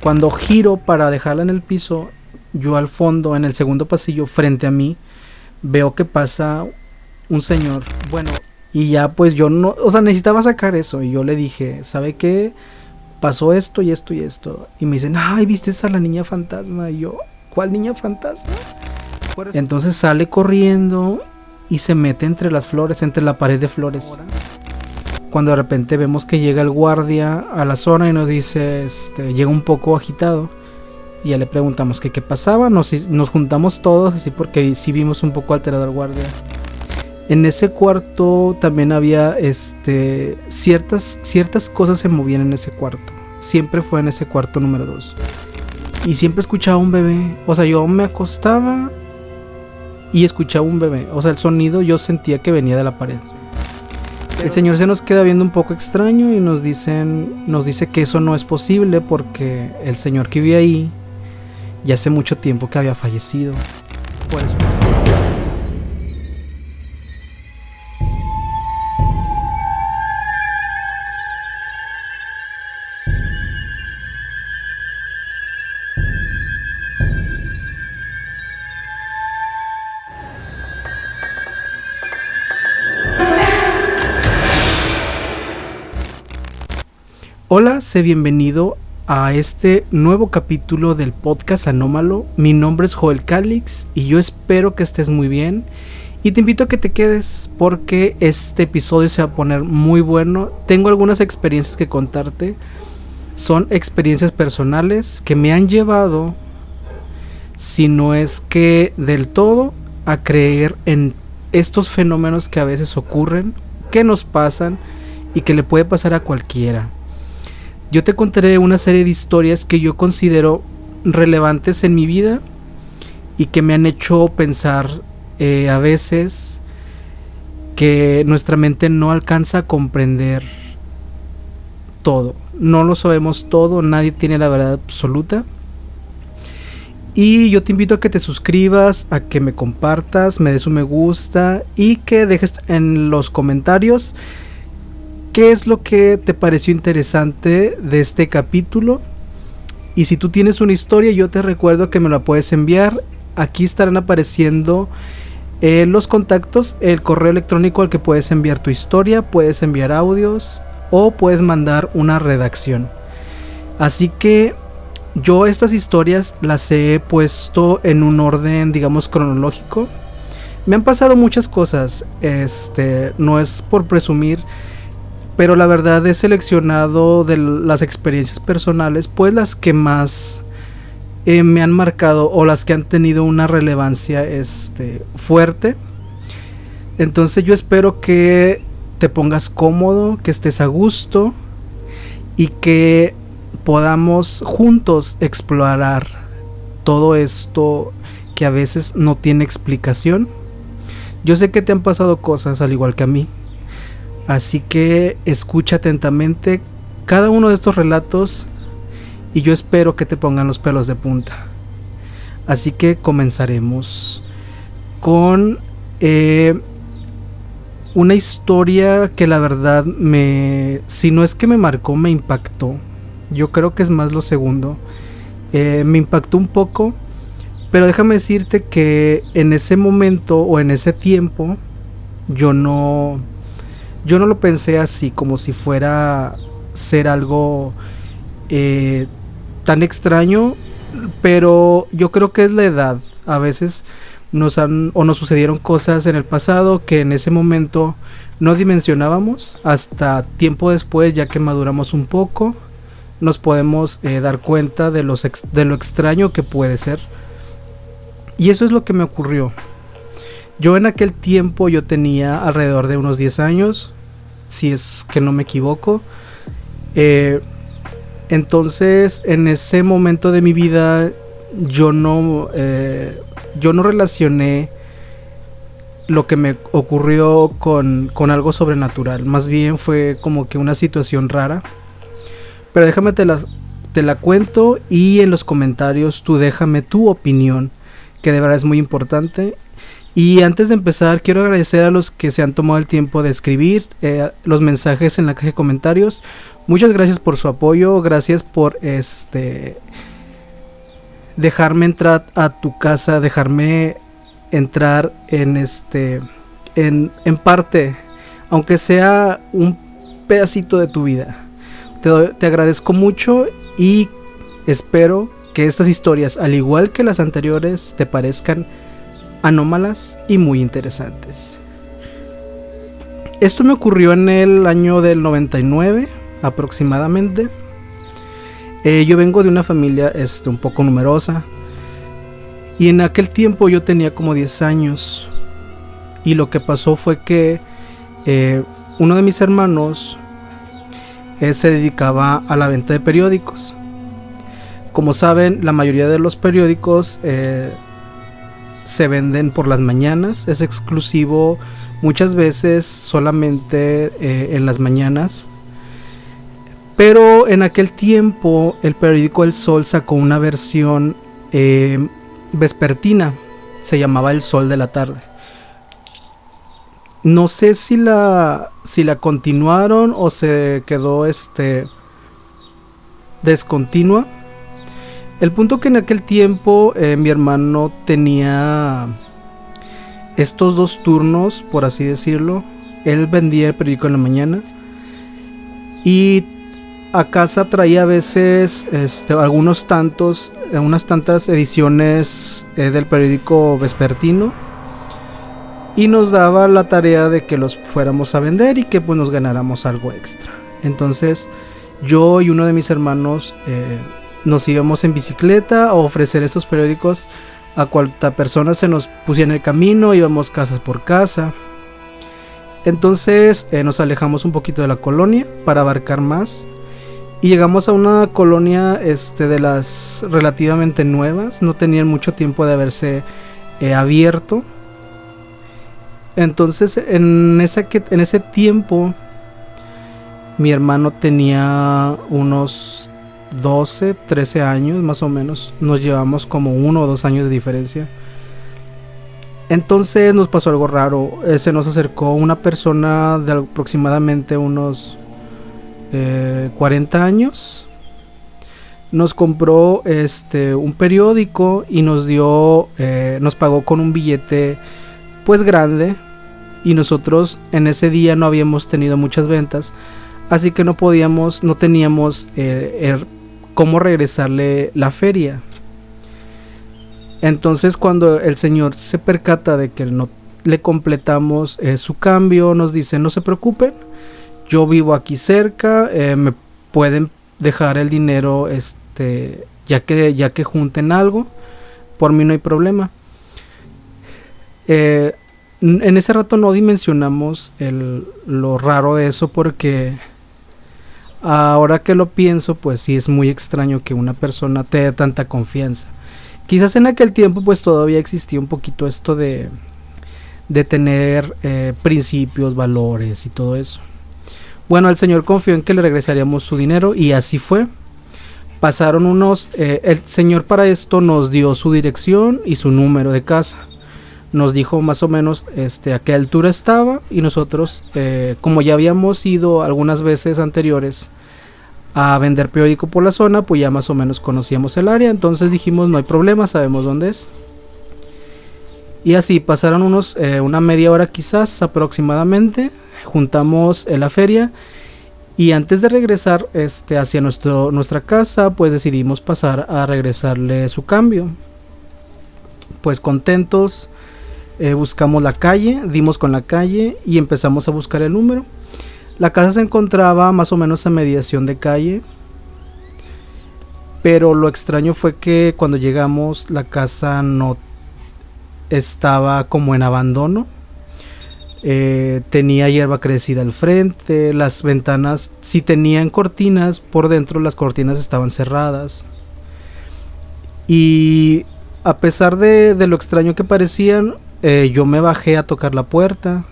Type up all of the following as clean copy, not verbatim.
Cuando giro para dejarla en el piso, yo al fondo, en el segundo pasillo, frente a mí, veo que pasa un señor. Bueno, y ya pues yo no, o sea, necesitaba sacar eso. Y yo le dije, ¿sabe qué? Pasó esto y esto y esto. Y me dicen, ay, ¿viste a la niña fantasma? Y yo, ¿cuál niña fantasma? Entonces sale corriendo y se mete entre las flores, entre la pared de flores. Cuando de repente vemos que llega el guardia a la zona y nos dice, llega un poco agitado. Y ya le preguntamos que qué pasaba. Nos juntamos todos así porque sí vimos un poco alterado al guardia. En ese cuarto también había ciertas cosas se movían en ese cuarto. Siempre fue en ese cuarto número 2. Y siempre escuchaba un bebé. O sea, yo me acostaba y escuchaba un bebé. O sea, el sonido yo sentía que venía de la pared. El señor se nos queda viendo un poco extraño y nos dice que eso no es posible porque el señor que vive ahí ya hace mucho tiempo que había fallecido. Por eso. Hola, sé bienvenido a este nuevo capítulo del podcast Anómalo. Mi nombre es Joel Calix y yo espero que estés muy bien. Y te invito a que te quedes porque este episodio se va a poner muy bueno. Tengo algunas experiencias que contarte. Son experiencias personales que me han llevado, si no es que del todo, a creer en estos fenómenos que a veces ocurren, que nos pasan y que le puede pasar a cualquiera. Yo te contaré una serie de historias que yo considero relevantes en mi vida y que me han hecho pensar a veces que nuestra mente no alcanza a comprender todo. No lo sabemos todo, nadie tiene la verdad absoluta. Y yo te invito a que te suscribas, a que me compartas, me des un me gusta y que dejes en los comentarios ¿qué es lo que te pareció interesante de este capítulo? Y si tú tienes una historia, yo te recuerdo que me la puedes enviar. Aquí estarán apareciendo los contactos, el correo electrónico al que puedes enviar tu historia, puedes enviar audios o puedes mandar una redacción. Así que yo estas historias las he puesto en un orden, digamos, cronológico. Me han pasado muchas cosas, no es por presumir, pero la verdad he seleccionado de las experiencias personales, pues las que más me han marcado o las que han tenido una relevancia fuerte. Entonces yo espero que te pongas cómodo, que estés a gusto y que podamos juntos explorar todo esto que a veces no tiene explicación. Yo sé que te han pasado cosas al igual que a mí. Así que escucha atentamente cada uno de estos relatos y yo espero que te pongan los pelos de punta. Así que comenzaremos con una historia que la verdad si no es que me marcó, me impactó. Yo creo que es más lo segundo. Me impactó un poco, pero déjame decirte que en ese momento o en ese tiempo yo no lo pensé así, como si fuera ser algo tan extraño, pero yo creo que es la edad. A veces nos sucedieron cosas en el pasado que en ese momento no dimensionábamos. Hasta tiempo después, ya que maduramos un poco, nos podemos dar cuenta de lo extraño que puede ser. Y eso es lo que me ocurrió. Yo en aquel tiempo yo tenía alrededor de unos 10 años, si es que no me equivoco. Entonces en ese momento de mi vida yo no relacioné lo que me ocurrió con algo sobrenatural. Más bien fue como que una situación rara. Pero déjame te la cuento y en los comentarios tú déjame tu opinión, que de verdad es muy importante. Y antes de empezar, quiero agradecer a los que se han tomado el tiempo de escribir los mensajes en la caja de comentarios. Muchas gracias por su apoyo, gracias por dejarme entrar a tu casa, dejarme entrar en parte, aunque sea un pedacito de tu vida. Te agradezco mucho y espero que estas historias, al igual que las anteriores, te parezcan anómalas y muy interesantes. Esto me ocurrió en el año del 99 aproximadamente. Yo vengo de una familia un poco numerosa, y en aquel tiempo yo tenía como 10 años, y lo que pasó fue que uno de mis hermanos se dedicaba a la venta de periódicos. Como saben, la mayoría de los periódicos se venden por las mañanas, es exclusivo muchas veces solamente en las mañanas. Pero en aquel tiempo el periódico El Sol sacó una versión vespertina, se llamaba El Sol de la Tarde. No sé si la continuaron o se quedó descontinua. El punto que en aquel tiempo mi hermano tenía estos dos turnos, por así decirlo. Él vendía el periódico en la mañana y a casa traía a veces unas tantas ediciones del periódico vespertino, y nos daba la tarea de que los fuéramos a vender y que pues nos ganáramos algo extra. Entonces yo y uno de mis hermanos nos íbamos en bicicleta a ofrecer estos periódicos a cuanta persona se nos pusiera en el camino. Íbamos casa por casa. Entonces nos alejamos un poquito de la colonia para abarcar más, y llegamos a una colonia de las relativamente nuevas, no tenían mucho tiempo de haberse abierto. Entonces en ese tiempo mi hermano tenía unos 12, 13 años más o menos. Nos llevamos como 1 o 2 años de diferencia. Entonces nos pasó algo raro. Se nos acercó una persona de aproximadamente unos 40 años. Nos compró un periódico y nos pagó con un billete pues grande, y nosotros en ese día no habíamos tenido muchas ventas, así que no teníamos cómo regresarle la feria. Entonces cuando el señor se percata de que no le completamos su cambio, nos dice: no se preocupen, yo vivo aquí cerca, me pueden dejar el dinero ya que junten algo, por mí no hay problema. En ese rato no dimensionamos lo raro de eso, porque ahora que lo pienso, pues sí es muy extraño que una persona te dé tanta confianza. Quizás en aquel tiempo pues todavía existía un poquito esto de tener principios, valores y todo eso. Bueno, el señor confió en que le regresaríamos su dinero, y así fue. Pasaron el señor para esto nos dio su dirección y su número de casa. Nos dijo más o menos a qué altura estaba, y nosotros como ya habíamos ido algunas veces anteriores a vender periódico por la zona, pues ya más o menos conocíamos el área. Entonces dijimos: no hay problema, sabemos dónde es. Y así pasaron una media hora quizás aproximadamente. Juntamos la feria, y antes de regresar hacia nuestra casa, pues decidimos pasar a regresarle su cambio. Pues contentos, buscamos la calle, dimos con la calle y empezamos a buscar el número. La casa se encontraba más o menos a mediación de calle, pero lo extraño fue que cuando llegamos la casa no estaba como en abandono. Tenía hierba crecida al frente, las ventanas sí tenían cortinas, por dentro las cortinas estaban cerradas, y a pesar de lo extraño que parecían, yo me bajé a tocar la puerta.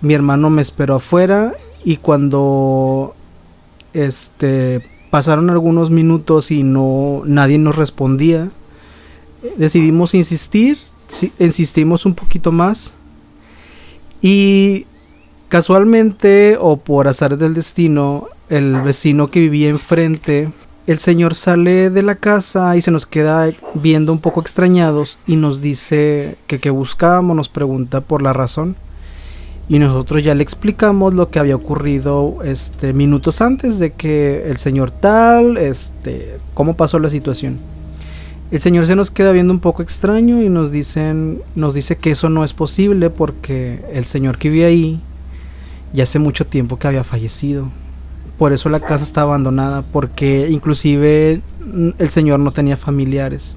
Mi hermano me esperó afuera, y cuando pasaron algunos minutos y nadie nos respondía, decidimos insistir. insistimos un poquito más y casualmente o por azar del destino, el vecino que vivía enfrente, el señor sale de la casa y se nos queda viendo un poco extrañados y nos dice que qué buscábamos, nos pregunta por la razón. Y nosotros ya le explicamos lo que había ocurrido minutos antes de que el señor tal, cómo pasó la situación. El señor se nos queda viendo un poco extraño y nos dice que eso no es posible porque el señor que vive ahí ya hace mucho tiempo que había fallecido. Por eso la casa está abandonada, porque inclusive el señor no tenía familiares.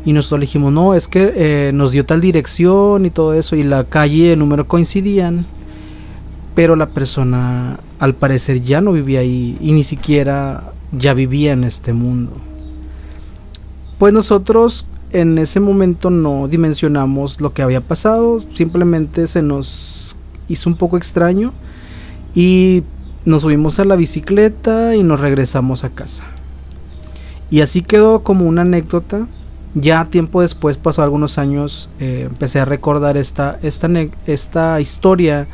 Y nosotros le dijimos, no, es que nos dio tal dirección y todo eso, y la calle y el número coincidían, pero la persona al parecer ya no vivía ahí y ni siquiera ya vivía en este mundo. Pues nosotros en ese momento no dimensionamos lo que había pasado, simplemente se nos hizo un poco extraño y nos subimos a la bicicleta y nos regresamos a casa. Y así quedó como una anécdota. Ya tiempo después, pasó algunos años, empecé a recordar esta historia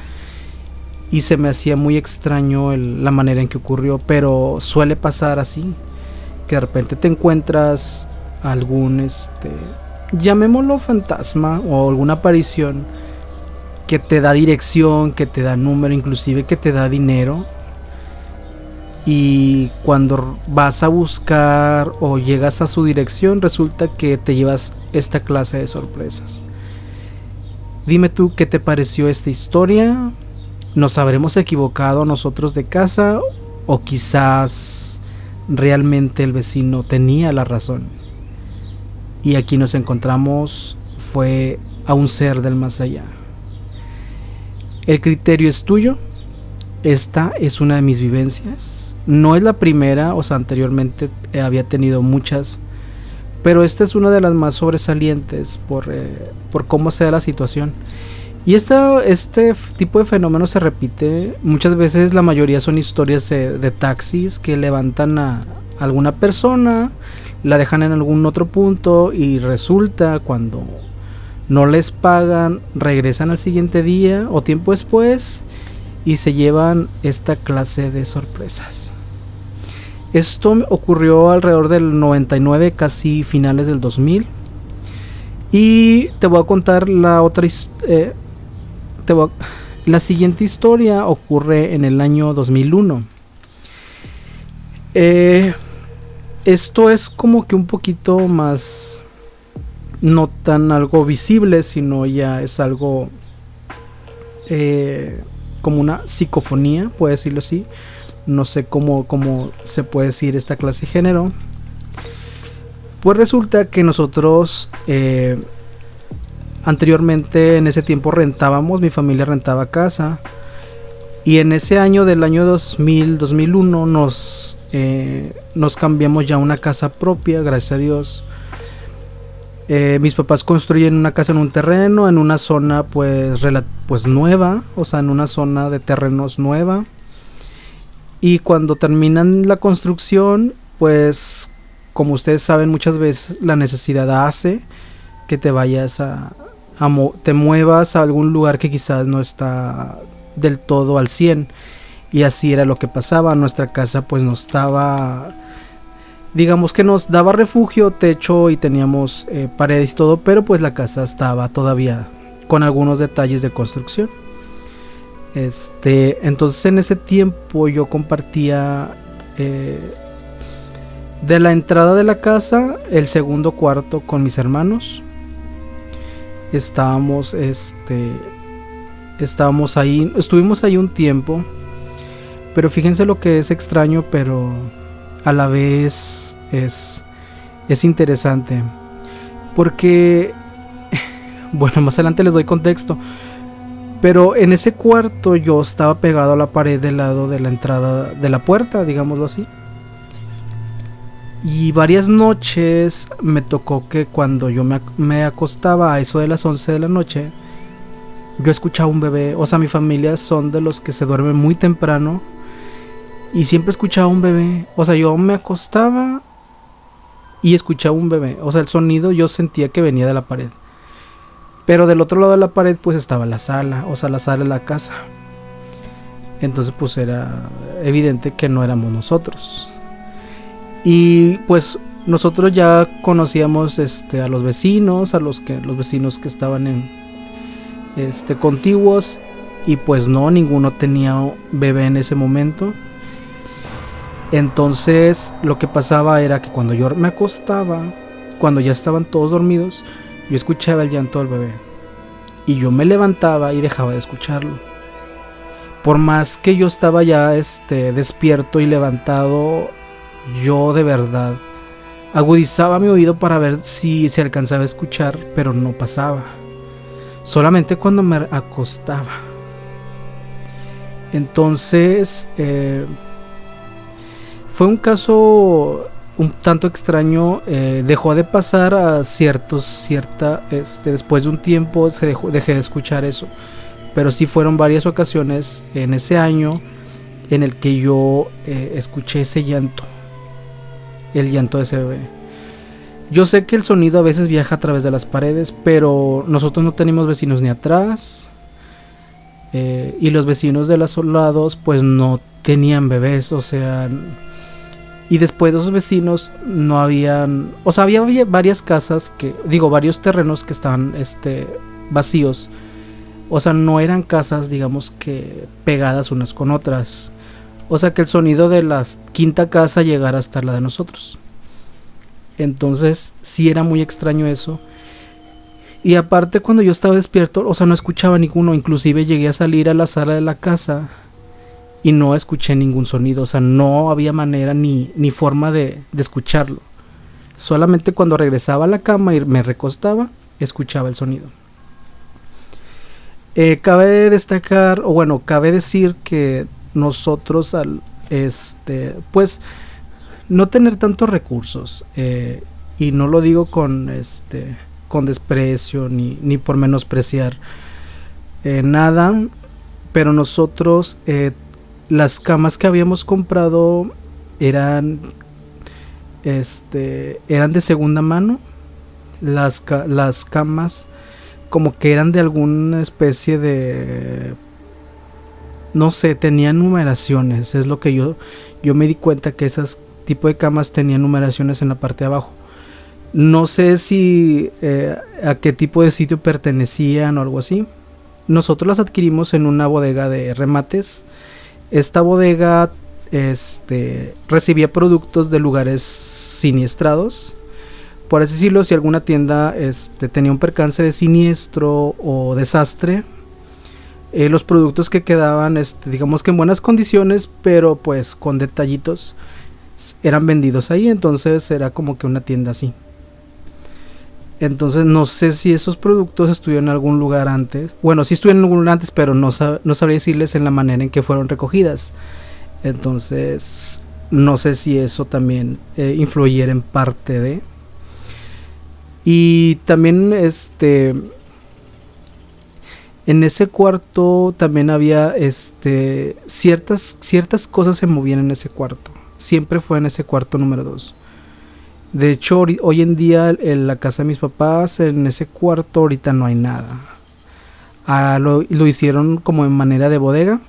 y se me hacía muy extraño la manera en que ocurrió, pero suele pasar así, que de repente te encuentras algún, llamémoslo fantasma o alguna aparición que te da dirección, que te da número, inclusive que te da dinero. Y cuando vas a buscar o llegas a su dirección, resulta que te llevas esta clase de sorpresas. Dime tú qué te pareció esta historia. ¿Nos habremos equivocado nosotros de casa? ¿O quizás realmente el vecino tenía la razón? Y aquí nos encontramos fue a un ser del más allá. El criterio es tuyo. Esta es una de mis vivencias. No es la primera, o sea, anteriormente había tenido muchas, pero esta es una de las más sobresalientes por cómo se da la situación. Y este tipo de fenómeno se repite muchas veces. La mayoría son historias de taxis que levantan a alguna persona, la dejan en algún otro punto y resulta cuando no les pagan, regresan al siguiente día o tiempo después y se llevan esta clase de sorpresas. Esto ocurrió alrededor del 99, casi finales del 2000. Y te voy a contar la siguiente historia. Ocurre en el año 2001. Esto es como que un poquito más, no tan algo visible, sino ya es algo como una psicofonía, puedo decirlo así. No sé cómo se puede decir esta clase de género. Pues resulta que nosotros anteriormente, en ese tiempo rentábamos, mi familia rentaba casa. Y en ese año, del año 2000, 2001, nos cambiamos ya a una casa propia, gracias a Dios. Mis papás construyen una casa en un terreno, en una zona pues nueva, o sea, en una zona de terrenos nueva. Y cuando terminan la construcción, pues como ustedes saben, muchas veces la necesidad hace que te vayas te muevas a algún lugar que quizás no está del todo al 100. Y así era lo que pasaba. Nuestra casa pues no estaba, digamos que nos daba refugio, techo y teníamos paredes y todo, pero pues la casa estaba todavía con algunos detalles de construcción. Entonces en ese tiempo yo compartía de la entrada de la casa el segundo cuarto con mis hermanos. Estuvimos ahí un tiempo, pero fíjense lo que es extraño, pero a la vez es interesante, porque bueno, más adelante les doy contexto. Pero en ese cuarto yo estaba pegado a la pared del lado de la entrada de la puerta, digámoslo así. Y varias noches me tocó que cuando yo me acostaba a eso de las 11 de la noche, yo escuchaba un bebé. O sea, mi familia son de los que se duermen muy temprano y siempre escuchaba un bebé. O sea, yo me acostaba y escuchaba un bebé. O sea, el sonido yo sentía que venía de la pared. Pero del otro lado de la pared pues estaba la sala, o sea, la sala de la casa. Entonces pues era evidente que no éramos nosotros. Y pues nosotros ya conocíamos a los vecinos, los vecinos que estaban en contiguos, y pues no, ninguno tenía bebé en ese momento. Entonces lo que pasaba era que cuando yo me acostaba, cuando ya estaban todos dormidos, yo escuchaba el llanto del bebé y yo me levantaba y dejaba de escucharlo. Por más que yo estaba ya despierto y levantado, yo de verdad agudizaba mi oído para ver si se alcanzaba a escuchar, pero no pasaba. Solamente cuando me acostaba. Entonces fue un caso un tanto extraño. Dejó de pasar a después de un tiempo dejé de escuchar eso. Pero sí fueron varias ocasiones en ese año en el que yo escuché ese llanto. El llanto de ese bebé. Yo sé que el sonido a veces viaja a través de las paredes, pero nosotros no tenemos vecinos ni atrás. Y los vecinos de los lados pues no tenían bebés, o sea, y después de esos vecinos no habían, o sea, había varias casas varios terrenos que estaban vacíos, o sea, no eran casas, digamos, que pegadas unas con otras, o sea, que el sonido de la quinta casa llegara hasta la de nosotros. Entonces sí era muy extraño eso. Y aparte, cuando yo estaba despierto, o sea, no escuchaba ninguno. Inclusive llegué a salir a la sala de la casa y no escuché ningún sonido. O sea, no había manera ni forma de escucharlo. Solamente cuando regresaba a la cama y me recostaba, escuchaba el sonido. Cabe destacar, o bueno, cabe decir que nosotros pues no tener tantos recursos, y no lo digo con desprecio ni por menospreciar nada, pero nosotros las camas que habíamos comprado eran de segunda mano. Las camas como que eran de alguna especie de, no sé, tenían numeraciones. Es lo que yo me di cuenta, que esas tipo de camas tenían numeraciones en la parte de abajo. No sé si a qué tipo de sitio pertenecían o algo así. Nosotros las adquirimos en una bodega de remates. Esta bodega recibía productos de lugares siniestrados. Por así decirlo, si alguna tienda tenía un percance de siniestro o desastre, los productos que quedaban, digamos que en buenas condiciones, pero pues con detallitos, eran vendidos ahí. Entonces era como que una tienda así. Entonces no sé si esos productos estuvieron en algún lugar antes. Bueno, sí estuvieron en algún lugar antes, pero no sabría decirles en la manera en que fueron recogidas. Entonces no sé si eso también influyera en parte de. Y también en ese cuarto también había ciertas cosas se movían en ese cuarto. Siempre fue en ese cuarto número 2. De hecho, hoy en día en la casa de mis papás, en ese cuarto ahorita no hay nada. Lo hicieron como en manera de bodega.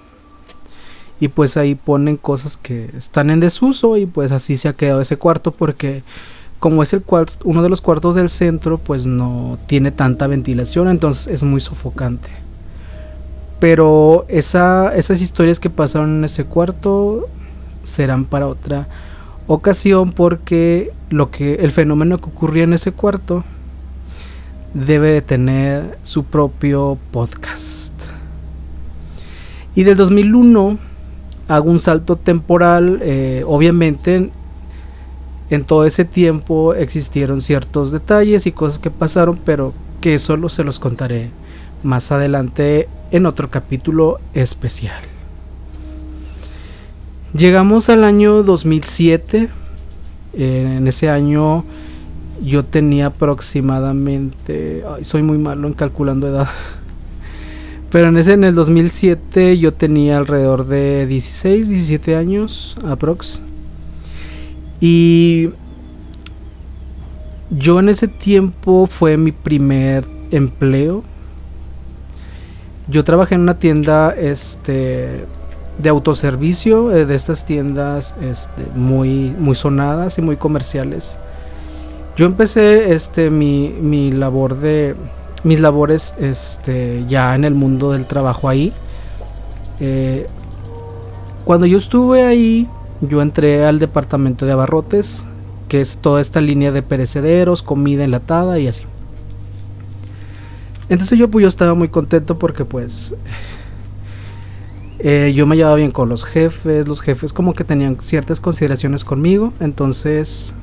Y pues ahí ponen cosas que están en desuso. Y pues así se ha quedado ese cuarto, porque como es uno de los cuartos del centro, pues no tiene tanta ventilación. Entonces es muy sofocante. Pero esas historias que pasaron en ese cuarto serán para otra ocasión, porque el fenómeno que ocurría en ese cuarto debe de tener su propio podcast. Y del 2001 hago un salto temporal. Obviamente en todo ese tiempo existieron ciertos detalles y cosas que pasaron, pero que solo se los contaré más adelante en otro capítulo especial. Llegamos al año 2007. En ese año yo tenía aproximadamente, soy muy malo en calculando edad, pero en el 2007 yo tenía alrededor de 16, 17 años aprox. Y yo en ese tiempo fue mi primer empleo. Yo trabajé en una tienda de autoservicio, de estas tiendas muy, muy sonadas y muy comerciales. Yo empecé mis labores ya en el mundo del trabajo ahí. Cuando yo estuve ahí, yo entré al departamento de abarrotes, que es toda esta línea de perecederos, comida enlatada y así. Entonces yo estaba muy contento porque pues yo me llevaba bien con los jefes como que tenían ciertas consideraciones conmigo, entonces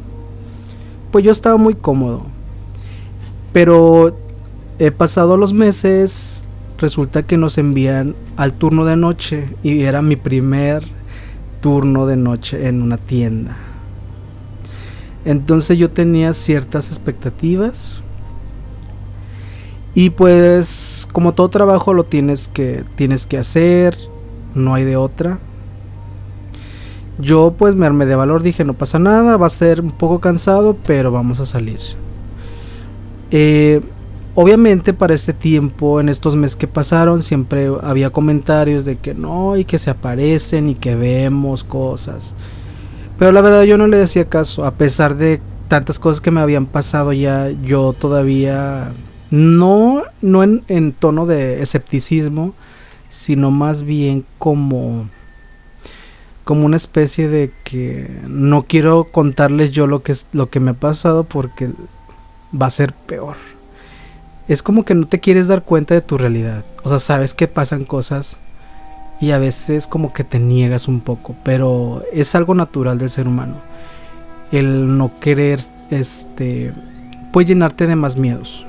pues yo estaba muy cómodo. Pero pasado los meses, resulta que nos envían al turno de noche y era mi primer turno de noche en una tienda. Entonces yo tenía ciertas expectativas y pues como todo trabajo lo tienes que hacer, no hay de otra. Yo pues me armé de valor, dije no pasa nada, va a ser un poco cansado, pero vamos a salir. Obviamente para este tiempo, en estos meses que pasaron, siempre había comentarios de que no, y que se aparecen y que vemos cosas. Pero la verdad yo no le decía caso, a pesar de tantas cosas que me habían pasado ya, yo todavía no en tono de escepticismo, sino más bien como una especie de que no quiero contarles yo lo que me ha pasado porque va a ser peor. Es como que no te quieres dar cuenta de tu realidad. O sea, sabes que pasan cosas y a veces como que te niegas un poco, pero es algo natural del ser humano. El no querer puede llenarte de más miedos.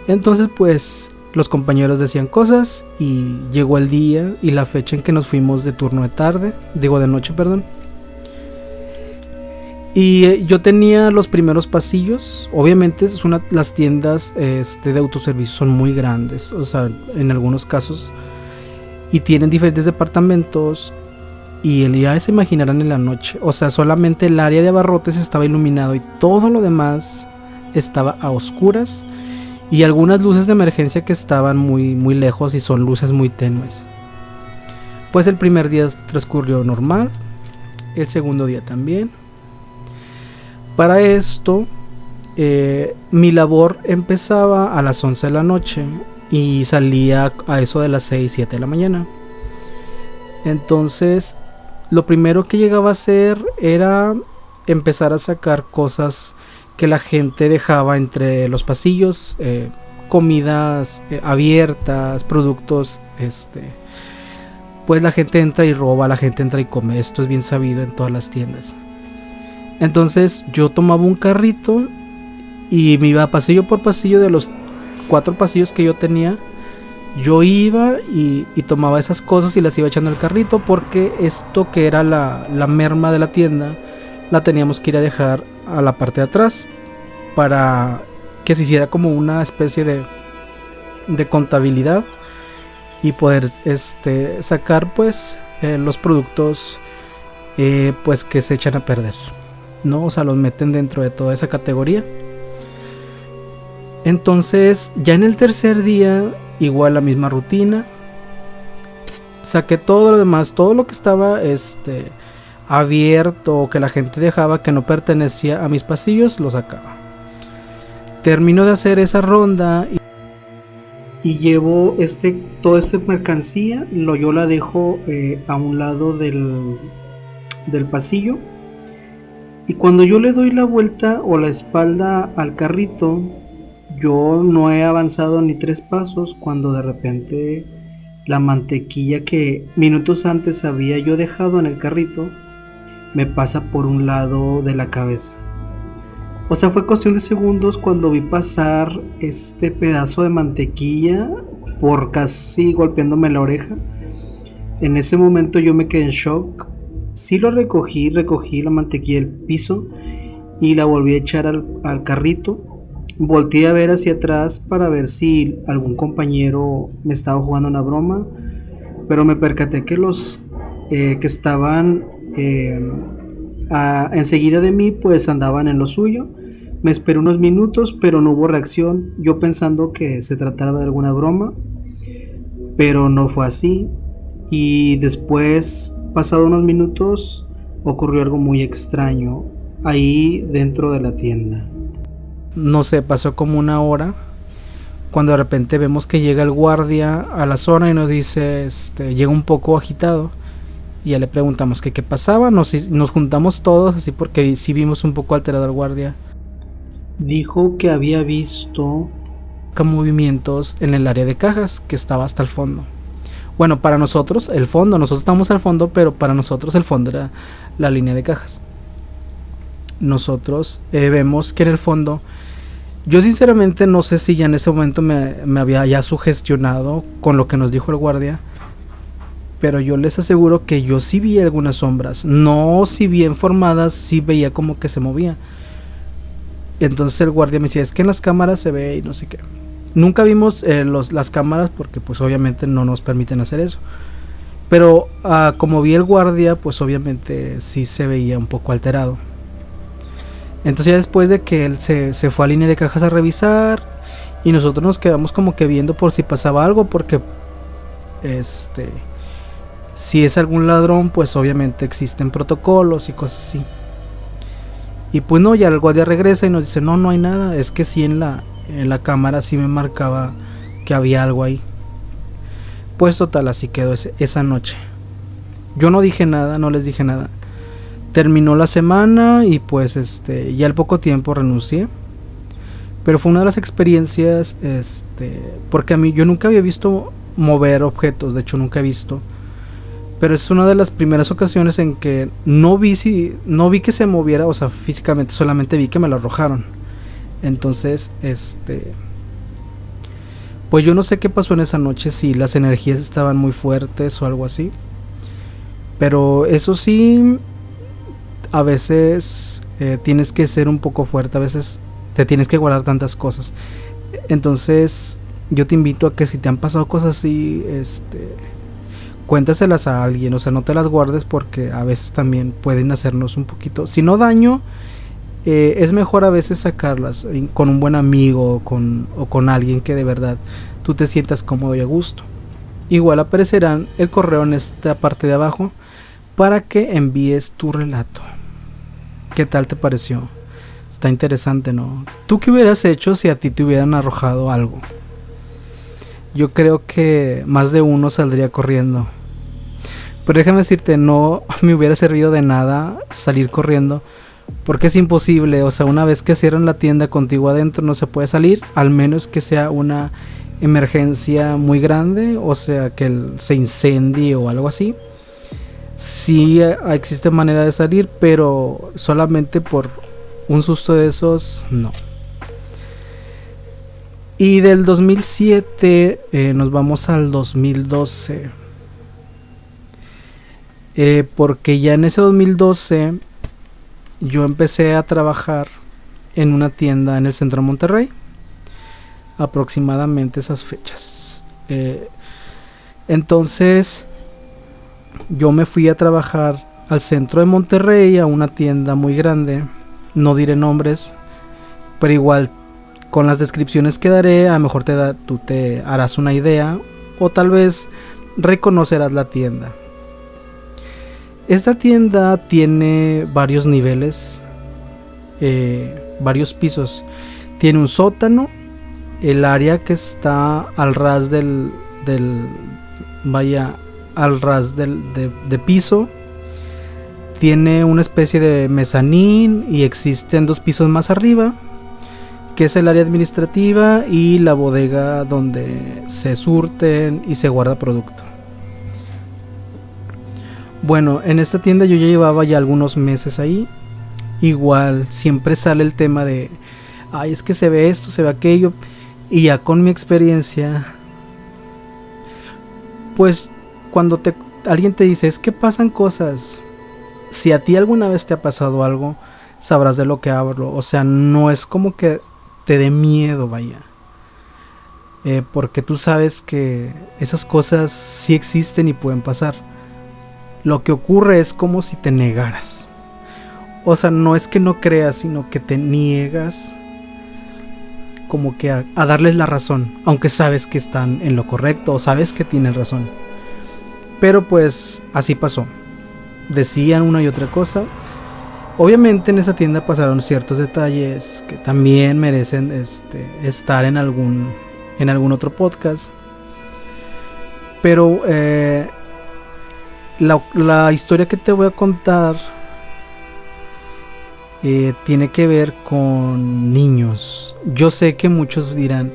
Entonces pues los compañeros decían cosas y llegó el día y la fecha en que nos fuimos de turno de noche, perdón. Y yo tenía los primeros pasillos. Obviamente las tiendas de autoservicio son muy grandes, o sea, en algunos casos, y tienen diferentes departamentos. Y ya se imaginarán en la noche, o sea, solamente el área de abarrotes estaba iluminado y todo lo demás estaba a oscuras, y algunas luces de emergencia que estaban muy, muy lejos y son luces muy tenues. Pues el primer día transcurrió normal, el segundo día también. Para esto, mi labor empezaba a las 11 de la noche y salía a eso de las 6, 7 de la mañana. Entonces, lo primero que llegaba a hacer era empezar a sacar cosas que la gente dejaba entre los pasillos, comidas abiertas, productos, pues la gente entra y roba, la gente entra y come. Esto es bien sabido en todas las tiendas. Entonces yo tomaba un carrito y me iba pasillo por pasillo de los 4 pasillos que yo tenía. Yo iba y tomaba esas cosas y las iba echando al carrito, porque esto que era la merma de la tienda la teníamos que ir a dejar a la parte de atrás para que se hiciera como una especie de contabilidad y poder sacar pues los productos pues que se echan a perder, ¿no? O sea, los meten dentro de toda esa categoría. Entonces ya en el tercer día igual la misma rutina, saqué todo lo demás, todo lo que estaba abierto o que la gente dejaba que no pertenecía a mis pasillos, lo sacaba. Termino de hacer esa ronda y llevo toda esta mercancía, yo la dejo a un lado del pasillo. Y cuando yo le doy la vuelta o la espalda al carrito, yo no he avanzado ni 3 pasos cuando de repente la mantequilla que minutos antes había yo dejado en el carrito me pasa por un lado de la cabeza. O sea, fue cuestión de segundos cuando vi pasar este pedazo de mantequilla por casi golpeándome la oreja. En ese momento yo me quedé en shock. Sí lo recogí la mantequilla del piso y la volví a echar al carrito. Volteé a ver hacia atrás para ver si algún compañero me estaba jugando una broma, pero me percaté que los que estaban enseguida de mí pues andaban en lo suyo. Me esperé unos minutos, pero no hubo reacción, yo pensando que se trataba de alguna broma, pero no fue así. Y después, pasado unos minutos, ocurrió algo muy extraño ahí dentro de la tienda. No sé, pasó como una hora cuando de repente vemos que llega el guardia a la zona y nos dice, llega un poco agitado. Y ya le preguntamos que qué pasaba, nos juntamos todos así porque sí vimos un poco alterado al guardia. Dijo que había visto movimientos en el área de cajas que estaba hasta el fondo. Bueno, para nosotros el fondo, nosotros estamos al fondo, pero para nosotros el fondo era la línea de cajas. Nosotros vemos que en el fondo, yo sinceramente no sé si ya en ese momento me había ya sugestionado con lo que nos dijo el guardia, pero yo les aseguro que yo sí vi algunas sombras, no si bien formadas, sí veía como que se movía. Entonces el guardia me decía, es que en las cámaras se ve y no sé qué. Nunca vimos las cámaras porque pues obviamente no nos permiten hacer eso. Pero como vi el guardia, pues obviamente sí se veía un poco alterado. Entonces ya después de que él se fue a línea de cajas a revisar, y nosotros nos quedamos como que viendo por si pasaba algo, porque si es algún ladrón, pues obviamente existen protocolos y cosas así. Y pues no, ya el guardia regresa y nos dice, no hay nada, es que sí en la cámara sí me marcaba que había algo ahí. Pues total, así quedó esa noche. Yo no dije nada, no les dije nada. Terminó la semana y pues ya al poco tiempo renuncié. Pero fue una de las experiencias, porque a mí yo nunca había visto mover objetos, de hecho nunca he visto. Pero es una de las primeras ocasiones en que no vi que se moviera, o sea, físicamente, solamente vi que me lo arrojaron. Entonces, pues yo no sé qué pasó en esa noche, si las energías estaban muy fuertes o algo así. Pero eso sí, a veces tienes que ser un poco fuerte, a veces te tienes que guardar tantas cosas. Entonces, yo te invito a que si te han pasado cosas así, cuéntaselas a alguien, o sea, no te las guardes porque a veces también pueden hacernos un poquito, si no daño, es mejor a veces sacarlas con un buen amigo o con alguien que de verdad tú te sientas cómodo y a gusto. Igual aparecerán el correo en esta parte de abajo para que envíes tu relato. ¿Qué tal te pareció? Está interesante, ¿no? ¿Tú qué hubieras hecho si a ti te hubieran arrojado algo? Yo creo que más de uno saldría corriendo. Pero déjame decirte, no me hubiera servido de nada salir corriendo, porque es imposible. O sea, una vez que cierran la tienda contigo adentro no se puede salir, al menos que sea una emergencia muy grande, o sea, que se incendie o algo así. Sí existe manera de salir, pero solamente por un susto de esos, no. Y del 2007 nos vamos al 2012. Porque ya en ese 2012 yo empecé a trabajar en una tienda en el centro de Monterrey. Aproximadamente esas fechas. Entonces yo me fui a trabajar al centro de Monterrey, a una tienda muy grande. No diré nombres, pero igual con las descripciones que daré, a lo mejor tú te harás una idea, o tal vez reconocerás la tienda. Esta tienda tiene varios niveles, varios pisos. Tiene un sótano, el área que está al ras del piso. Tiene una especie de mezanín y existen 2 pisos más arriba, que es el área administrativa y la bodega donde se surten y se guarda producto. Bueno, en esta tienda yo ya llevaba ya algunos meses ahí. Igual siempre sale el tema de, ay, es que se ve esto, se ve aquello. Y ya con mi experiencia, pues cuando alguien te dice, es que pasan cosas, si a ti alguna vez te ha pasado algo, sabrás de lo que hablo. O sea, no es como que te dé miedo, vaya. Porque tú sabes que esas cosas sí existen y pueden pasar. Lo que ocurre es como si te negaras. O sea, no es que no creas, sino que te niegas como que a darles la razón, aunque sabes que están en lo correcto o sabes que tienen razón. Pero pues así pasó. Decían una y otra cosa. Obviamente en esa tienda pasaron ciertos detalles que también merecen estar en algún otro podcast. Pero la historia que te voy a contar tiene que ver con niños. Yo sé que muchos dirán,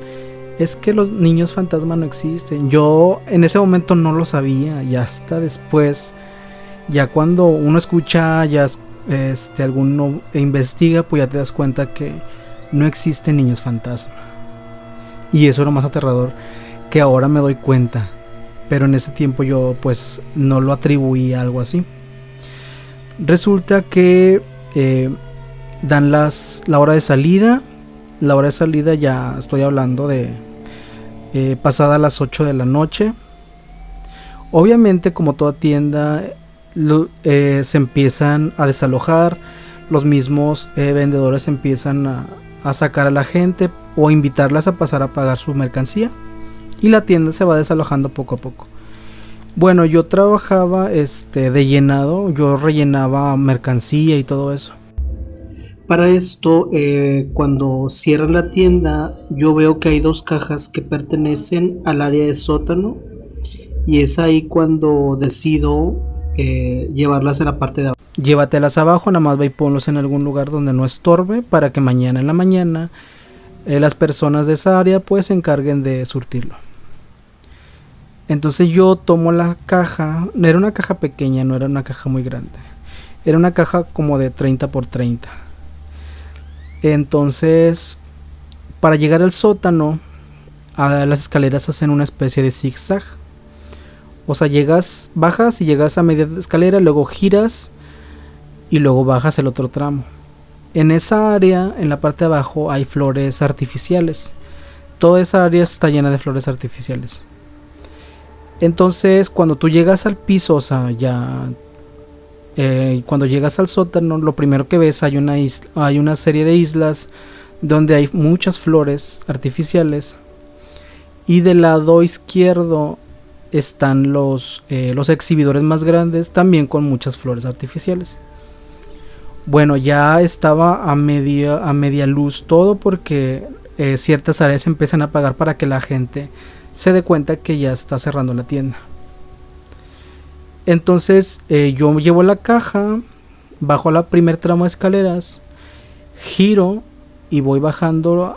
es que los niños fantasma no existen. Yo en ese momento no lo sabía, y hasta después, ya cuando uno escucha, ya alguno investiga, pues ya te das cuenta que no existen niños fantasma. Y eso es lo más aterrador, que ahora me doy cuenta. Pero en ese tiempo yo pues no lo atribuí a algo así. Resulta que dan la hora de salida. La hora de salida ya estoy hablando de pasada las 8 de la noche. Obviamente, como toda tienda, se empiezan a desalojar. Los mismos vendedores empiezan a sacar a la gente o invitarlas a pasar a pagar su mercancía. Y la tienda se va desalojando poco a poco. Bueno, yo trabajaba de llenado. Yo rellenaba mercancía y todo eso. Para esto, cuando cierran la tienda, yo veo que hay 2 cajas que pertenecen al área de sótano. Y es ahí cuando decido llevarlas a la parte de abajo. Llévatelas abajo, nada más ve y ponlos en algún lugar donde no estorbe, para que mañana en la mañana las personas de esa área pues se encarguen de surtirlo. Entonces yo tomo la caja. Era una caja pequeña, no era una caja muy grande. Era una caja como de 30 por 30. Entonces, para llegar al sótano, las escaleras hacen una especie de zigzag. O sea, bajas y llegas a media escalera, luego giras y luego bajas el otro tramo. En esa área, en la parte de abajo, hay flores artificiales. Toda esa área está llena de flores artificiales. Entonces, cuando tú llegas al piso, o sea, cuando llegas al sótano, lo primero que ves hay una serie de islas donde hay muchas flores artificiales. Y del lado izquierdo están los exhibidores más grandes, también con muchas flores artificiales. Bueno, ya estaba a media luz todo, porque ciertas áreas empiezan a apagar para que la gente se dé cuenta que ya está cerrando la tienda. Entonces yo llevo la caja, bajo la primer tramo de escaleras, giro y voy bajando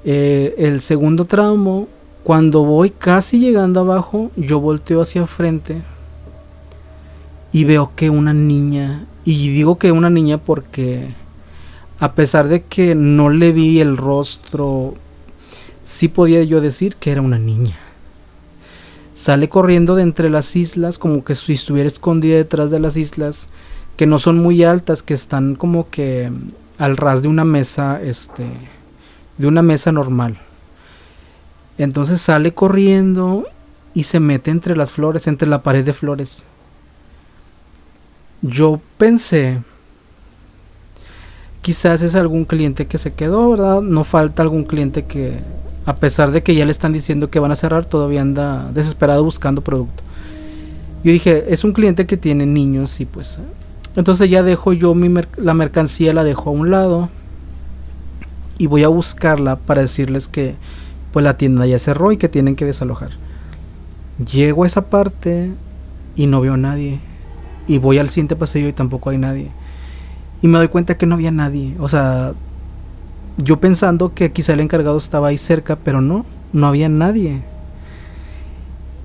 el segundo tramo. Cuando voy casi llegando abajo, yo volteo hacia frente y veo que una niña, y digo que una niña porque a pesar de que no le vi el rostro, sí podía yo decir que era una niña. Sale corriendo de entre las islas, como que si estuviera escondida detrás de las islas, que no son muy altas, que están como que al ras de una mesa, normal. Entonces sale corriendo y se mete entre las flores, entre la pared de flores. Yo pensé, quizás es algún cliente que se quedó, ¿verdad? No falta algún cliente que, a pesar de que ya le están diciendo que van a cerrar, todavía anda desesperado buscando producto. Yo dije, es un cliente que tiene niños y pues... Entonces ya dejo yo la mercancía, la dejo a un lado y voy a buscarla para decirles que pues la tienda ya cerró y que tienen que desalojar. Llego a esa parte y no veo a nadie. Y voy al siguiente pasillo y tampoco hay nadie. Y me doy cuenta que no había nadie. O sea, yo pensando que quizá el encargado estaba ahí cerca, pero no había nadie.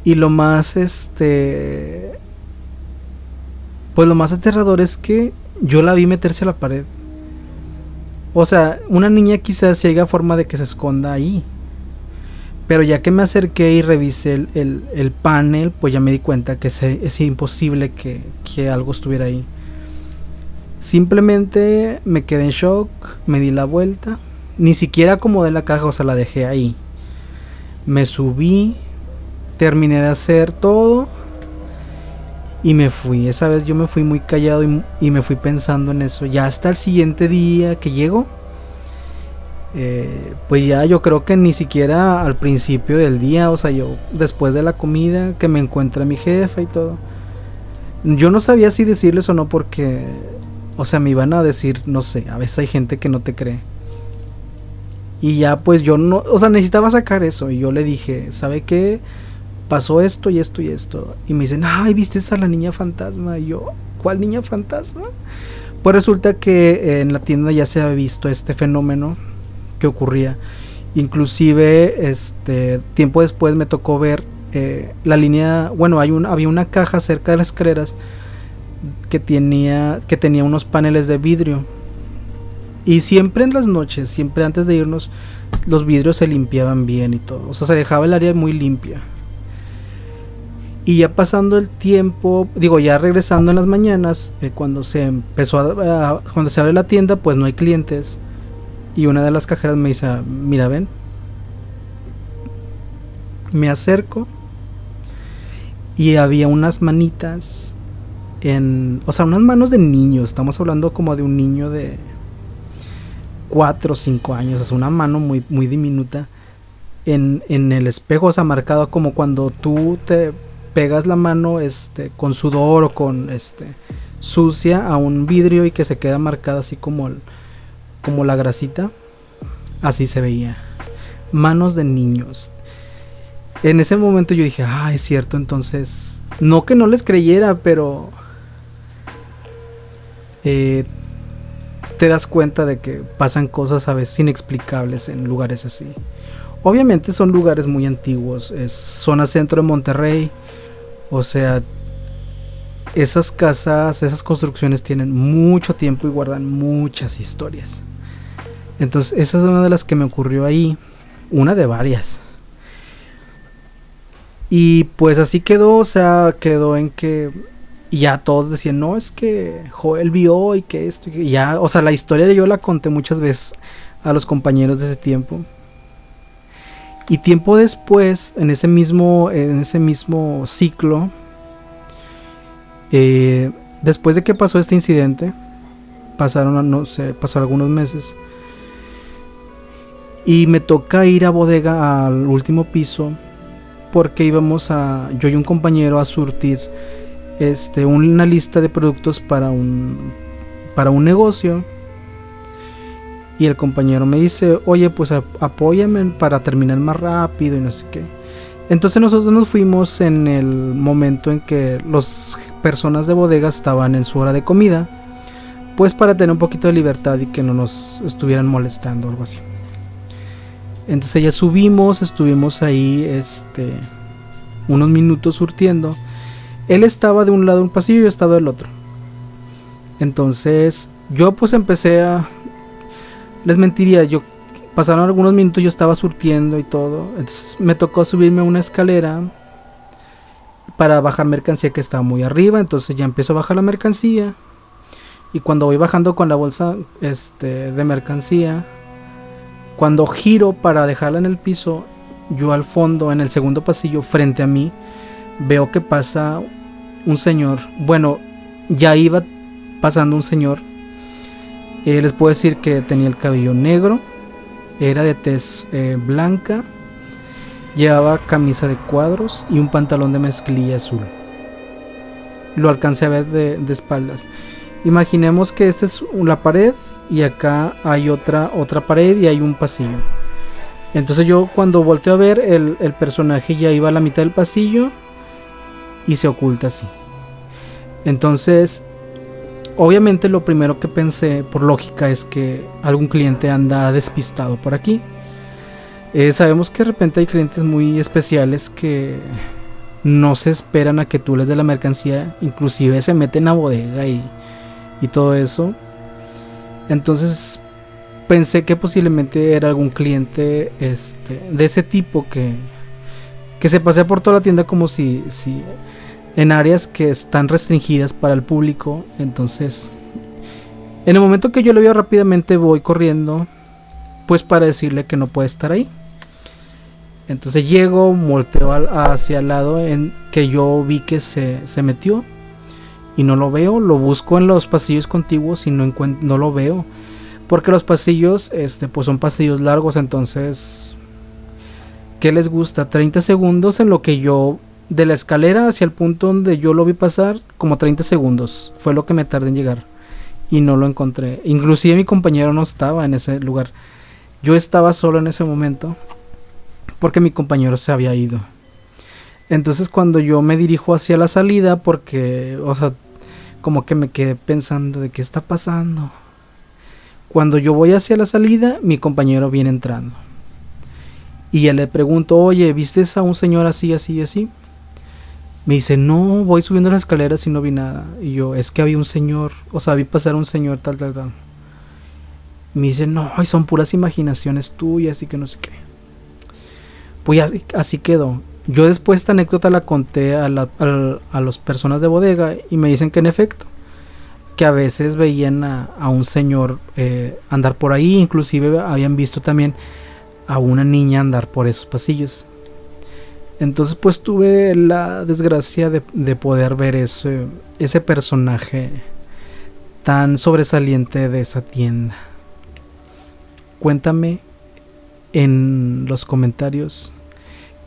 Y lo más pues lo más aterrador es que yo la vi meterse a la pared. O sea, una niña quizás si haya forma de que se esconda ahí. Pero ya que me acerqué y revisé el panel, pues ya me di cuenta que es imposible que algo estuviera ahí. Simplemente me quedé en shock, me di la vuelta, ni siquiera acomodé la caja, o sea, la dejé ahí. Me subí, terminé de hacer todo Y me fui, esa vez yo me fui muy callado y me fui pensando en eso. Ya hasta el siguiente día que llego, pues ya yo creo que ni siquiera al principio del día, o sea, yo después de la comida que me encuentra mi jefa y todo. Yo no sabía si decirles o no porque, o sea, me iban a decir, no sé, a veces hay gente que no te cree. Y ya pues yo no, o sea, necesitaba sacar eso. Y yo le dije, ¿sabe qué? Pasó esto y esto y esto. Y me dicen, ay, ¿viste a la niña fantasma? Y yo, ¿cuál niña fantasma? Pues resulta que en la tienda ya se había visto este fenómeno que ocurría. Inclusive, tiempo después me tocó ver la línea, bueno, había una caja cerca de las escaleras que tenía unos paneles de vidrio. Y siempre en las noches, siempre antes de irnos, los vidrios se limpiaban bien y todo. O sea, se dejaba el área muy limpia. Y ya pasando el tiempo, digo, ya regresando en las mañanas, cuando se empezó cuando se abre la tienda, pues no hay clientes. Y una de las cajeras me dice, mira, ven. Me acerco y había unas manitas o sea, unas manos de niño. Estamos hablando como de un niño de 4 o 5 años, o sea, una mano muy, muy diminuta en el espejo, o sea, marcado como cuando tú te pegas la mano con sudor o con sucia a un vidrio y que se queda marcada así como la grasita. Así se veía. Manos de niños. En ese momento yo dije, es cierto, entonces, no que no les creyera, pero te das cuenta de que pasan cosas a veces inexplicables en lugares así. Obviamente son lugares muy antiguos, es zona centro de Monterrey, o sea, esas casas, esas construcciones tienen mucho tiempo y guardan muchas historias. Entonces esa es una de las que me ocurrió ahí, una de varias. Y pues así quedó, o sea, quedó en que ya todos decían, no, es que Joel vio y que esto, y que ya, o sea, la historia yo la conté muchas veces a los compañeros de ese tiempo. Y tiempo después, en ese mismo ciclo, después de que pasó este incidente, pasaron algunos meses, y me toca ir a bodega al último piso, porque íbamos yo y un compañero a surtir una lista de productos para un negocio. Y el compañero me dice, oye, pues apóyame para terminar más rápido y no sé qué. Entonces nosotros nos fuimos en el momento en que las personas de bodegas estaban en su hora de comida, pues para tener un poquito de libertad y que no nos estuvieran molestando o algo así. Entonces ya estuvimos ahí unos minutos surtiendo. Él estaba de un lado de un pasillo y yo estaba del otro. Entonces yo pues les mentiría, pasaron algunos minutos, yo estaba surtiendo y todo. Entonces me tocó subirme a una escalera para bajar mercancía que estaba muy arriba. Entonces ya empiezo a bajar la mercancía. Y cuando voy bajando con la bolsa de mercancía, cuando giro para dejarla en el piso, yo al fondo, en el segundo pasillo, frente a mí, veo que pasa un señor. Bueno, ya iba pasando un señor. Les puedo decir que tenía el cabello negro, era de tez blanca, llevaba camisa de cuadros y un pantalón de mezclilla azul. Lo alcancé a ver de espaldas. Imaginemos que esta es la pared y acá hay otra pared y hay un pasillo. Entonces yo cuando volteo a ver, el personaje ya iba a la mitad del pasillo y se oculta así. Entonces, obviamente lo primero que pensé por lógica es que algún cliente anda despistado por aquí. Sabemos que de repente hay clientes muy especiales que no se esperan a que tú les des la mercancía, inclusive se meten a bodega y todo eso. Entonces pensé que posiblemente era algún cliente de ese tipo que se pasea por toda la tienda como si en áreas que están restringidas para el público. Entonces en el momento que yo lo veo, rápidamente voy corriendo pues para decirle que no puede estar ahí. Entonces llego, volteo hacia el lado en que yo vi que se metió. y no lo veo. Lo busco en los pasillos contiguos y no lo veo, porque los pasillos pues son pasillos largos. Entonces, ¿qué les gusta? 30 segundos en lo que yo, de la escalera hacia el punto donde yo lo vi pasar, como 30 segundos fue lo que me tardé en llegar, y no lo encontré. Inclusive mi compañero no estaba en ese lugar, yo estaba solo en ese momento porque mi compañero se había ido. Entonces, cuando yo me dirijo hacia la salida, porque, o sea, como que me quedé pensando de qué está pasando. Cuando yo voy hacia la salida, mi compañero viene entrando. Y ya le pregunto, oye, ¿viste a un señor así, así, así? Me dice, no, voy subiendo las escaleras y no vi nada. Y yo, es que había un señor, o sea, vi pasar un señor tal, tal, tal. Me dice, no, son puras imaginaciones tuyas y que no sé qué. Pues así quedó. Yo después esta anécdota la conté a las personas de bodega y me dicen que en efecto, que a veces veían a un señor andar por ahí, inclusive habían visto también a una niña andar por esos pasillos. Entonces pues tuve la desgracia de poder ver ese personaje tan sobresaliente de esa tienda. Cuéntame en los comentarios,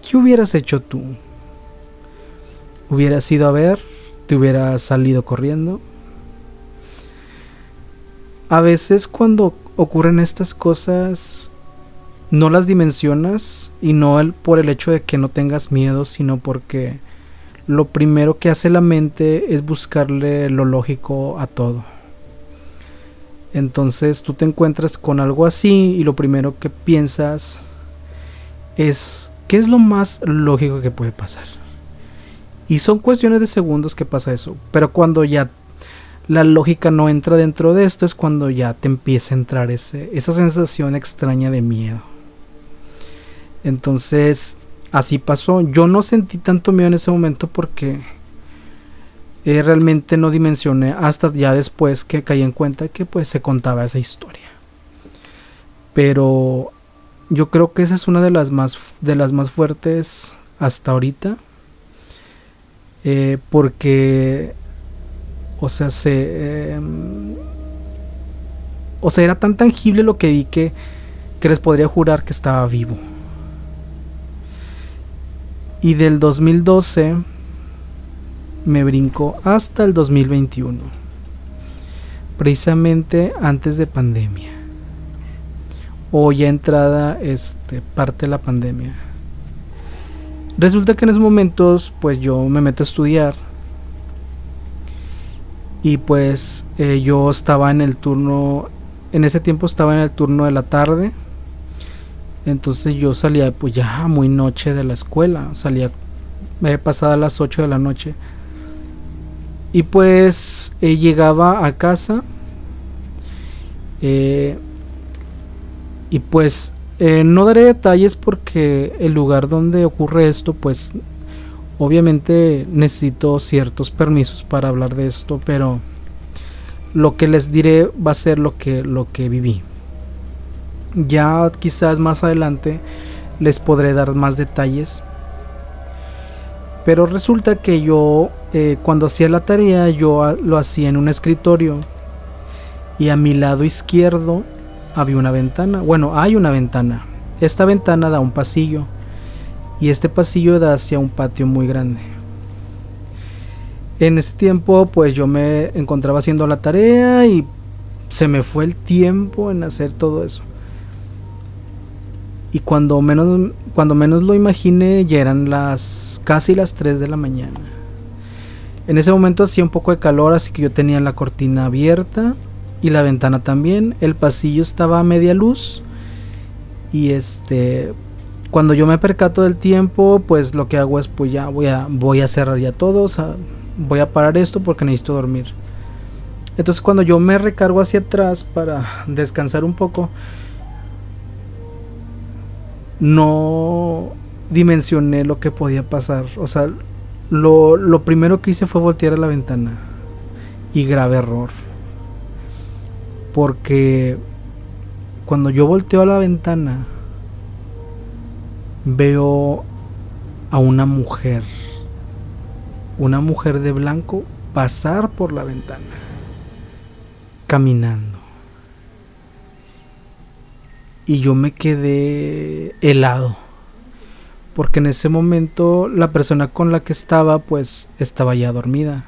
¿qué hubieras hecho tú? ¿Hubieras ido a ver? ¿Te hubieras salido corriendo? A veces cuando ocurren estas cosas no las dimensionas, y no por el hecho de que no tengas miedo, sino porque lo primero que hace la mente es buscarle lo lógico a todo. Entonces tú te encuentras con algo así y lo primero que piensas es ¿qué es lo más lógico que puede pasar? Y son cuestiones de segundos que pasa eso. Pero cuando ya la lógica no entra dentro de esto, es cuando ya te empieza a entrar esa sensación extraña de miedo. Entonces así pasó. Yo no sentí tanto miedo en ese momento porque realmente no dimensioné hasta ya después que caí en cuenta que pues se contaba esa historia. Pero yo creo que esa es una de las más fuertes hasta ahorita, porque o sea era tan tangible lo que vi que les podría jurar que estaba vivo. Y del 2012 me brincó hasta el 2021, precisamente antes de pandemia, o ya entrada parte de la pandemia. Resulta que en esos momentos pues yo me meto a estudiar y pues yo estaba en el turno, en ese tiempo estaba en el turno de la tarde. Entonces yo salía pues ya muy noche de la escuela, salía pasada las 8 de la noche. Y pues llegaba a casa y pues no daré detalles porque el lugar donde ocurre esto pues obviamente necesito ciertos permisos para hablar de esto, pero lo que les diré va a ser lo que viví. Ya quizás más adelante les podré dar más detalles. Pero resulta que yo cuando hacía la tarea yo lo hacía en un escritorio y a mi lado izquierdo había una ventana. Bueno, hay una ventana. Esta ventana da a un pasillo y este pasillo da hacia un patio muy grande. En ese tiempo pues yo me encontraba haciendo la tarea y se me fue el tiempo en hacer todo eso. Y cuando menos lo imaginé ya eran casi las 3 de la mañana. En ese momento hacía un poco de calor, así que yo tenía la cortina abierta y la ventana también. El pasillo estaba a media luz y cuando yo me percato del tiempo, pues lo que hago es pues ya voy a cerrar ya todo, o sea, voy a parar esto porque necesito dormir. Entonces cuando yo me recargo hacia atrás para descansar un poco, no dimensioné lo que podía pasar. O sea, lo primero que hice fue voltear a la ventana. Y grave error, porque cuando yo volteo a la ventana veo a una mujer de blanco, pasar por la ventana, caminando. Y yo me quedé helado, porque en ese momento la persona con la que estaba, pues estaba ya dormida.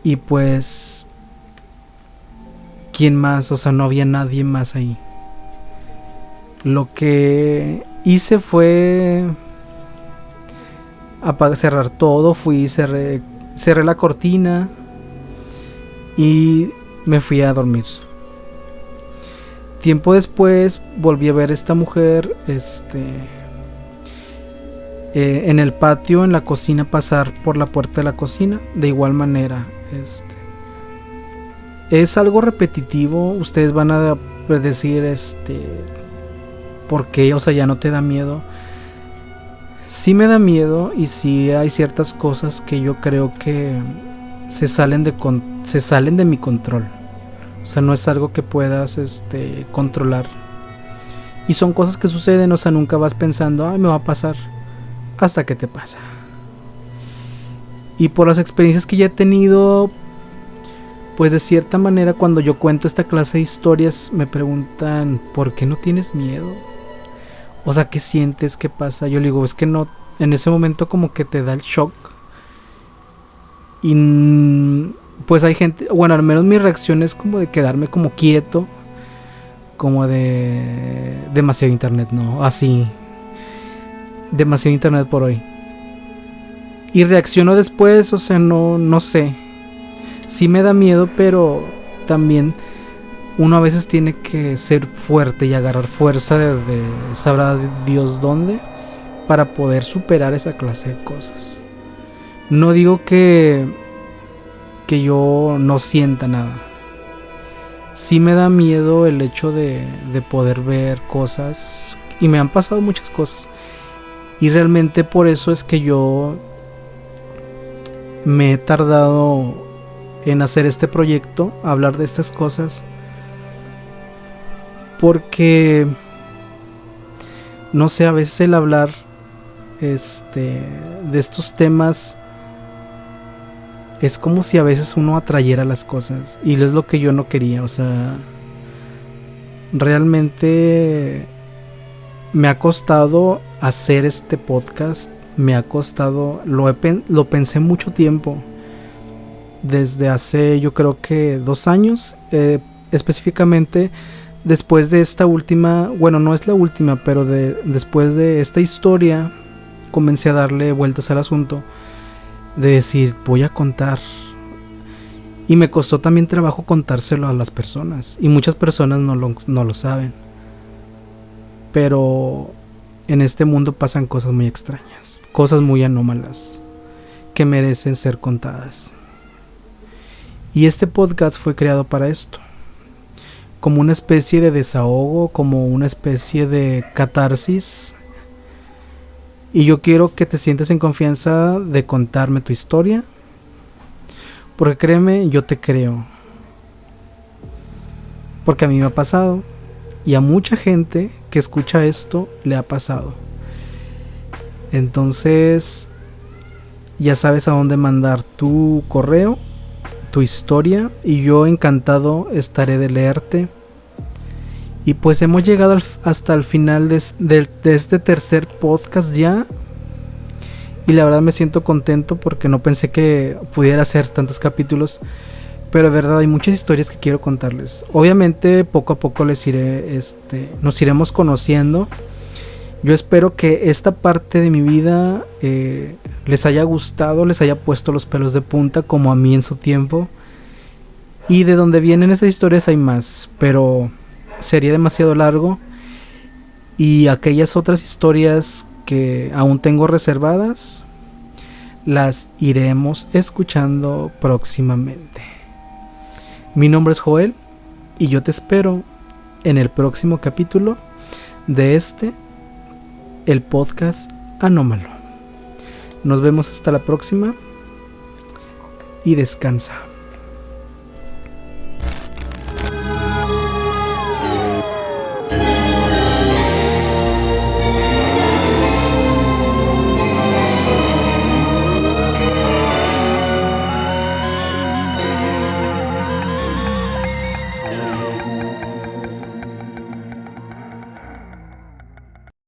Y pues, ¿quién más? O sea, no había nadie más ahí. Lo que hice fue cerrar todo, cerré la cortina y me fui a dormir. Tiempo después volví a ver a esta mujer en el patio, en la cocina, pasar por la puerta de la cocina. De igual manera, es algo repetitivo. Ustedes van a decir, ¿por qué? O sea, ya no te da miedo. Sí me da miedo, y sí hay ciertas cosas que yo creo que se salen de mi control. O sea, no es algo que puedas controlar. Y son cosas que suceden, o sea, nunca vas pensando, me va a pasar, hasta que te pasa. Y por las experiencias que ya he tenido, pues de cierta manera, cuando yo cuento esta clase de historias, me preguntan, ¿por qué no tienes miedo? O sea, ¿qué sientes? ¿Qué pasa? Yo le digo, es que no, en ese momento como que te da el shock. Y pues hay gente, bueno, al menos mi reacción es como de quedarme como quieto, como de demasiado internet, no, así, demasiado internet por hoy. Y reacciono después, o sea, no sé. Sí me da miedo, pero también uno a veces tiene que ser fuerte y agarrar fuerza de sabrá Dios dónde, para poder superar esa clase de cosas. No digo que yo no sienta nada. Sí me da miedo el hecho de poder ver cosas, y me han pasado muchas cosas, y realmente por eso es que yo me he tardado en hacer este proyecto, hablar de estas cosas, porque no sé, a veces el hablar de estos temas es como si a veces uno atrayera las cosas, y es lo que yo no quería. O sea, realmente me ha costado hacer este podcast, me ha costado, lo pensé mucho tiempo, desde hace yo creo que 2 años, específicamente después de esta última, bueno, no es la última, pero después de esta historia comencé a darle vueltas al asunto, de decir, voy a contar. Y me costó también trabajo contárselo a las personas, y muchas personas no lo saben, pero en este mundo pasan cosas muy extrañas, cosas muy anómalas, que merecen ser contadas. Y este podcast fue creado para esto, como una especie de desahogo, como una especie de catarsis. Y yo quiero que te sientas en confianza de contarme tu historia, porque créeme, yo te creo, porque a mí me ha pasado, y a mucha gente que escucha esto le ha pasado. Entonces ya sabes a dónde mandar tu correo, tu historia, y yo encantado estaré de leerte. Y pues hemos llegado hasta el final de este tercer podcast ya. Y la verdad me siento contento, porque no pensé que pudiera hacer tantos capítulos. Pero de verdad hay muchas historias que quiero contarles. Obviamente poco a poco nos iremos conociendo. Yo espero que esta parte de mi vida les haya gustado, les haya puesto los pelos de punta, como a mí en su tiempo. Y de donde vienen esas historias hay más, pero sería demasiado largo, y aquellas otras historias que aún tengo reservadas las iremos escuchando próximamente. Mi nombre es Joel, y yo te espero en el próximo capítulo de el podcast Anómalo. Nos vemos hasta la próxima, y descansa.